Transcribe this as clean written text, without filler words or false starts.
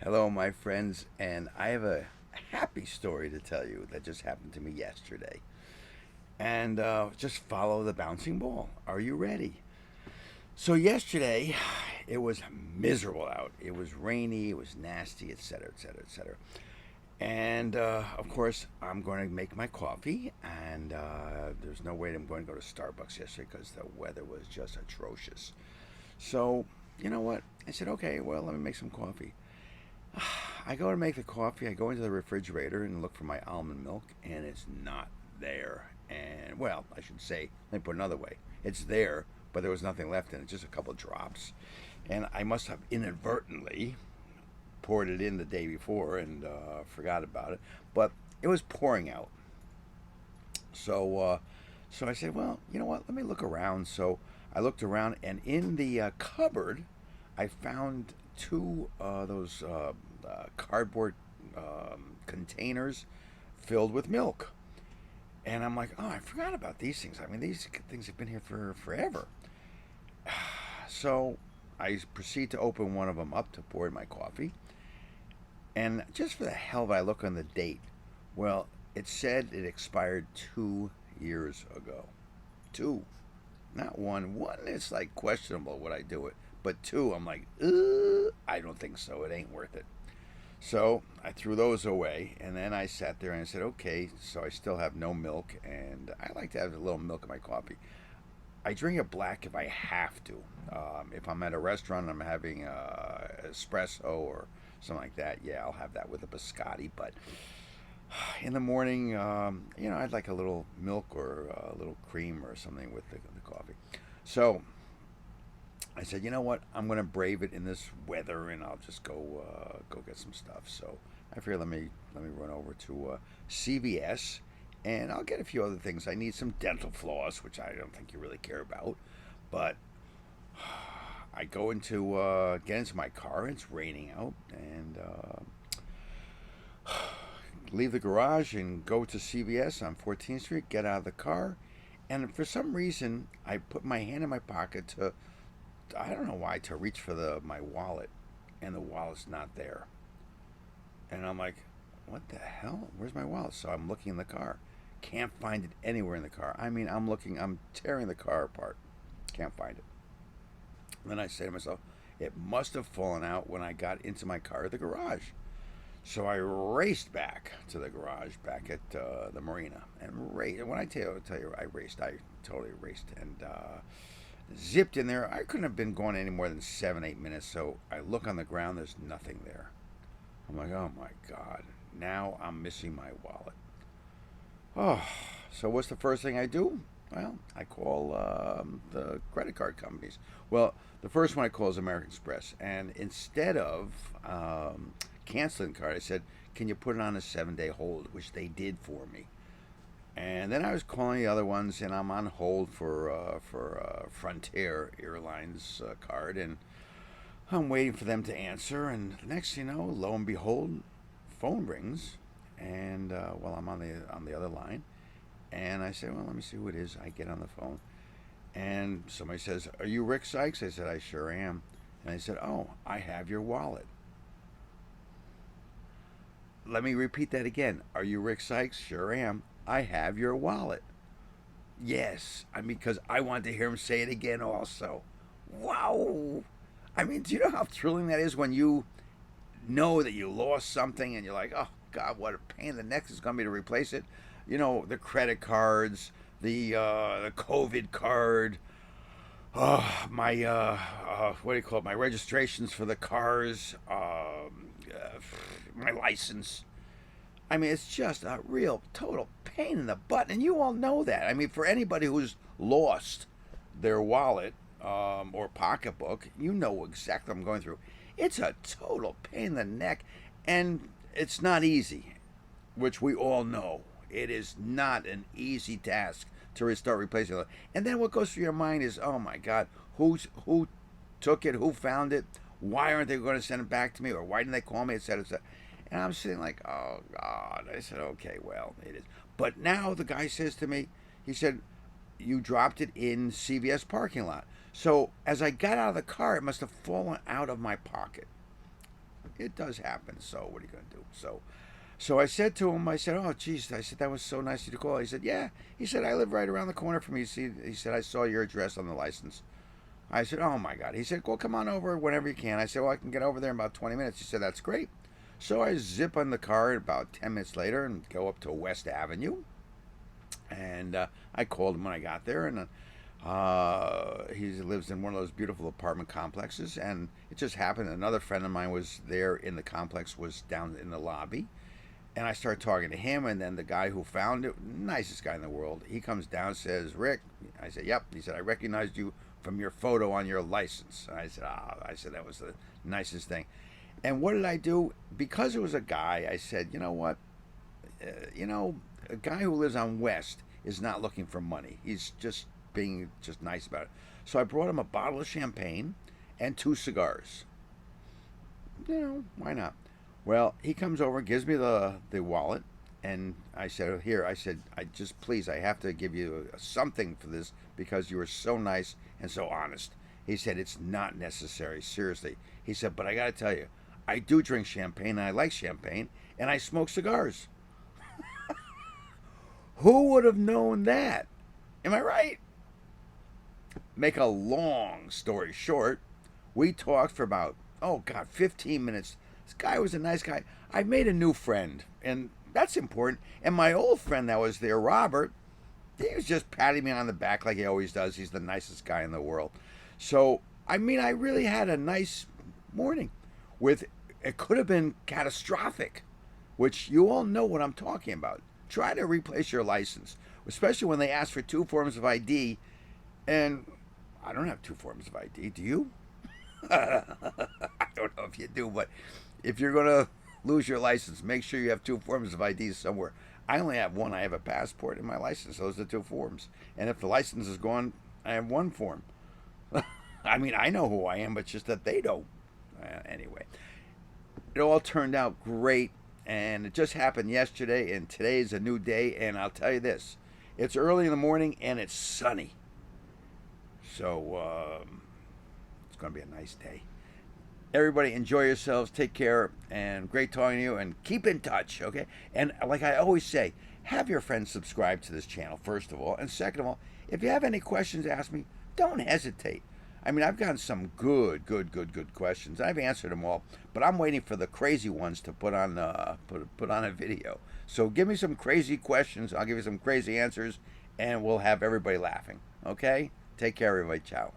Hello, my friends, and I have a happy story to tell you that just happened to me yesterday. And just follow the bouncing ball. Are you ready? So, yesterday, it was miserable out. It was rainy, it was nasty, etc., etc., etc. And of course, I'm going to make my coffee, and there's no way I'm going to go to Starbucks yesterday because the weather was just atrocious. So, you know what? I said, okay, well, let me make some coffee. I go to make the coffee. I go into the refrigerator and look for my almond milk, and it's not there. And, well, I should say, let me put it another way. It's there, but there was nothing left in it, just a couple drops. And I must have inadvertently poured it in the day before and forgot about it. But it was pouring out. So I said, well, you know what? Let me look around. So I looked around, and in the cupboard, I found two those cardboard containers filled with milk. And I'm like, oh, I forgot about these things. I mean, these things have been here for forever. So I proceed to open one of them up to pour in my coffee. And just for the hell of it, I look on the date. Well, it said it expired 2 years ago. Two. Not one. One, it's like questionable would I do it. But two, I'm like, I don't think so. It ain't worth it. So I threw those away, and then I sat there and I said, okay, so I still have no milk, and I like to have a little milk in my coffee. I drink it black if I have to. If I'm at a restaurant and I'm having espresso or something like that, yeah, I'll have that with a biscotti. But in the morning, I'd like a little milk or a little cream or something with the coffee. So I said, you know what? I'm going to brave it in this weather, and I'll just go get some stuff. So I figured let me run over to CVS, and I'll get a few other things. I need some dental floss, which I don't think you really care about, but I go into get into my car. It's raining out, and leave the garage and go to CVS on 14th Street. Get out of the car, and for some reason, I put my hand in my pocket to I don't know why to reach for the my wallet, and the wallet's not there. And I'm like, what the hell? Where's my wallet? So I'm looking in the car, can't find it anywhere in the car. I mean, I'm tearing the car apart, can't find it. And then I say to myself, it must have fallen out when I got into my car at the garage. So I raced back to the garage back at the marina and raced. When I tell you I raced, I totally raced and zipped in there. I couldn't have been going any more than 7, 8 minutes. So I look on the ground. There's nothing there. I'm like, oh my god! Now I'm missing my wallet. Oh, so what's the first thing I do? Well, I call the credit card companies. Well, the first one I call is American Express, and instead of canceling the card, I said, "Can you put it on a 7-day hold?" Which they did for me. And then I was calling the other ones, and I'm on hold for Frontier Airlines card, and I'm waiting for them to answer. And next, lo and behold, phone rings, and I'm on the other line, and I say, well, let me see who it is. I get on the phone, and somebody says, "Are you Rick Sykes?" I said, "I sure am." And they said, "Oh, I have your wallet." Let me repeat that again. "Are you Rick Sykes?" "Sure am." "I have your wallet." Yes, I mean, because I wanted to hear him say it again also. Wow. I mean, do you know how thrilling that is when you know that you lost something and you're like, oh, God, what a pain in the neck is going to be to replace it? The credit cards, the COVID card, my, what do you call it, my registrations for the cars, my license. I mean, it's just a real total pain in the butt, and you all know that. I mean, for anybody who's lost their wallet or pocketbook, you know exactly what I'm going through. It's a total pain in the neck, and it's not easy, which we all know. It is not an easy task to restart replacing it. And then what goes through your mind is, oh my God, who took it? Who found it? Why aren't they going to send it back to me? Or why didn't they call me? Et cetera, et cetera. And I'm sitting like, oh God. I said, okay, well, it is. But now the guy says to me, he said, you dropped it in CVS parking lot. So as I got out of the car, it must have fallen out of my pocket. it does happen. So what are you going to do? So I said to him, I said, "Oh, geez," I said, "that was so nice of you to call." He said, "Yeah." He said, "I live right around the corner from you." He said, "I saw your address on the license." I said, "Oh my God." He said, "Well, come on over whenever you can." I said, "Well, I can get over there in about 20 minutes." He said, "That's great." So I zip on the car about 10 minutes later and go up to West Avenue. And I called him when I got there, and he lives in one of those beautiful apartment complexes. And it just happened another friend of mine was there in the complex, was down in the lobby, and I started talking to him. And then the guy who found it, nicest guy in the world, he comes down, says, "Rick." I said, "Yep." He said, "I recognized you from your photo on your license." And I said, "Ah." I said, "That was the nicest thing." And what did I do? Because it was a guy, I said, "You know what? A guy who lives on West is not looking for money. He's just being just nice about it." So I brought him a bottle of champagne and two cigars. Why not? Well, he comes over, gives me the wallet, and I said, "Here." I said, "I just, please, I have to give you something for this because you were so nice and so honest." He said, "It's not necessary, seriously." He said, "But I got to tell you, I do drink champagne, and I like champagne, and I smoke cigars." Who would have known that? Am I right? Make a long story short, we talked for about, oh God, 15 minutes. This guy was a nice guy. I made a new friend, and that's important. And my old friend that was there, Robert, he was just patting me on the back like he always does. He's the nicest guy in the world. So, I mean, I really had a nice morning with, it could have been catastrophic, which you all know what I'm talking about. Try to replace your license, especially when they ask for two forms of ID. And I don't have two forms of ID. Do you? I don't know if you do, but if you're going to lose your license, make sure you have two forms of ID somewhere. I only have one. I have a passport and my license. Those are the two forms. And if the license is gone, I have one form. I mean, I know who I am, but it's just that they don't. Anyway, it all turned out great, and it just happened yesterday, and today's a new day. And I'll tell you this, it's early in the morning and it's sunny, so it's going to be a nice day. Everybody enjoy yourselves, take care, and great talking to you, and keep in touch, okay? And like I always say, have your friends subscribe to this channel, first of all, and second of all, if you have any questions, ask me. Don't hesitate. I mean, I've gotten some good questions. I've answered them all, but I'm waiting for the crazy ones to put on put on a video. So give me some crazy questions. I'll give you some crazy answers, and we'll have everybody laughing. Okay? Take care, everybody. Ciao.